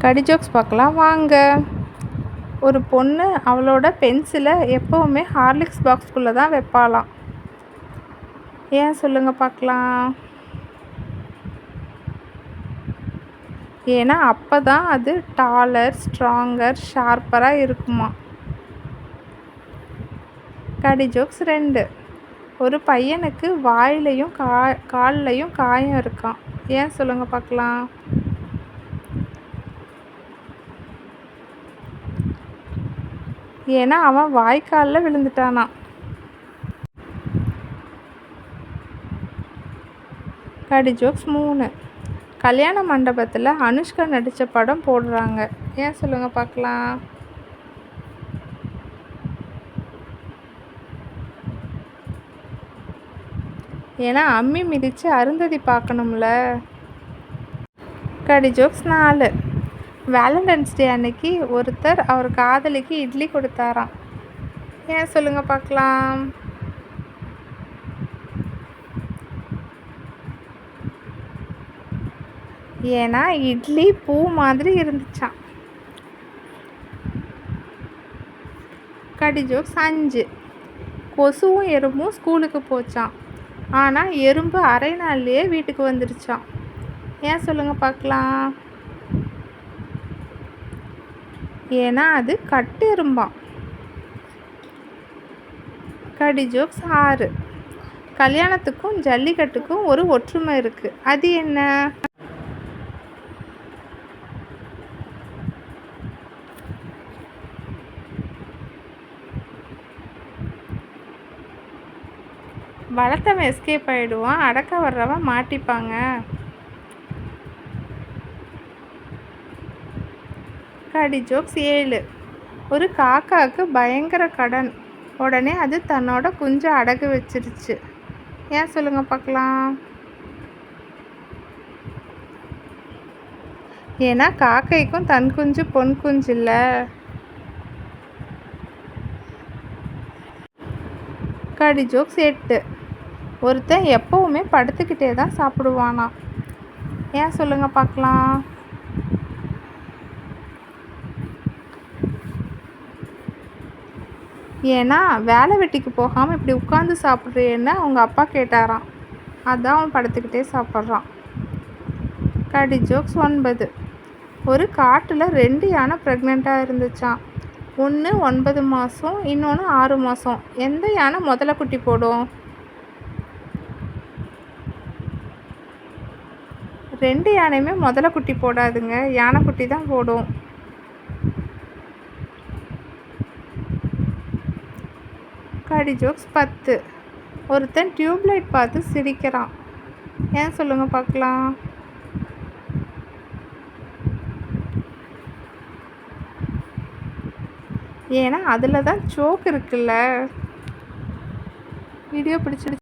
கடி ஜோக்ஸ் பார்க்கலாம் வாங்க. ஒரு பொண்ணு அவளோட பென்சிலை எப்போவுமே ஹார்லிக்ஸ் பாக்ஸ்குள்ளே தான் வைப்பாளாம். ஏன் சொல்லுங்கள் பார்க்கலாம். ஏன்னா அப்போ தான் அது டாலர், ஸ்ட்ராங்கர், ஷார்ப்பராக இருக்குமா. கடி ஜோக்ஸ் 2. ஒரு பையனுக்கு வாயிலையும் கால்லையும் காயம் இருக்கான். ஏன் சொல்லுங்கள் பார்க்கலாம். ஏன்னா அவன் வாய்க்காலில் விழுந்துட்டானா. கடி ஜோக்ஸ் 3. கல்யாண மண்டபத்தில் அனுஷ்கா நடித்த படம் போடுறாங்க. ஏன் சொல்லுங்கள் பார்க்கலாம். ஏன்னா அம்மி மிதித்து அருந்ததி பார்க்கணும்ல. கடி ஜோக்ஸ் 4. வேலண்டைன்ஸ் டே அன்னைக்கு ஒருத்தர் அவர் காதலிக்கு இட்லி கொடுத்தாராம். ஏன் சொல்லுங்கள் பார்க்கலாம். ஏன்னா இட்லி பூ மாதிரி இருந்துச்சான். கடி ஜோக்ஸ் 5. கொசுவும் எறும்பும் ஸ்கூலுக்கு போச்சான். ஆனால் எறும்பு அரை நாள்லேயே வீட்டுக்கு வந்துடுச்சான். ஏன் சொல்லுங்கள் பார்க்கலாம். ஏன்னா அது கட்டு எறும்பாம். கடி ஜோக்ஸ் 6. கல்யாணத்துக்கும் ஜல்லிக்கட்டுக்கும் ஒரு ஒற்றுமை இருக்குது. அது என்ன. வளர்த்தவன் எஸ்கேப் ஆகிடுவான், அடக்க வர்றவன் மாட்டிப்பாங்க. கடி ஜோக்ஸ் 7. ஒரு காக்காவுக்கு பயங்கர கடன். உடனே அது தன்னோட குஞ்சை அடகு வச்சிருச்சு. ஏன் சொல்லுங்கள் பார்க்கலாம். ஏன்னா காக்கைக்கும் தன் குஞ்சு பொன் குஞ்சு இல்லை. கடி ஜோக்ஸ் 8. ஒருத்தன் எப்போவுமே படுத்துக்கிட்டே தான் சாப்பிடுவானா. ஏன் சொல்லுங்கள் பார்க்கலாம். ஏன்னா வேலை வெட்டிக்கு போகாமல் இப்படி உட்காந்து சாப்பிட்றேன்னு அவங்க அப்பா கேட்டாராம். அதான் அவன் படுத்துக்கிட்டே சாப்பிட்றான். கடி ஜோக்ஸ் 9. ஒரு காட்டில் 2 யானை ப்ரெக்னெண்ட்டாக இருந்துச்சான். ஒன்று 9 மாதம், இன்னொன்று 6 மாதம். எந்த யானை முதல்ல குட்டி போடும். 2 யானையுமே முதல்ல குட்டி போடாதுங்க, யானை குட்டி தான் போடும். கடி ஜோக்ஸ் 10. ஒருத்தன் டியூப்லைட் பார்த்து சிரிக்கிறான். ஏன் சொல்லுங்கள் பார்க்கலாம். ஏன்னா அதில் தான் சோக்கு இருக்குல்ல. வீடியோ பிடிச்சிருச்சு.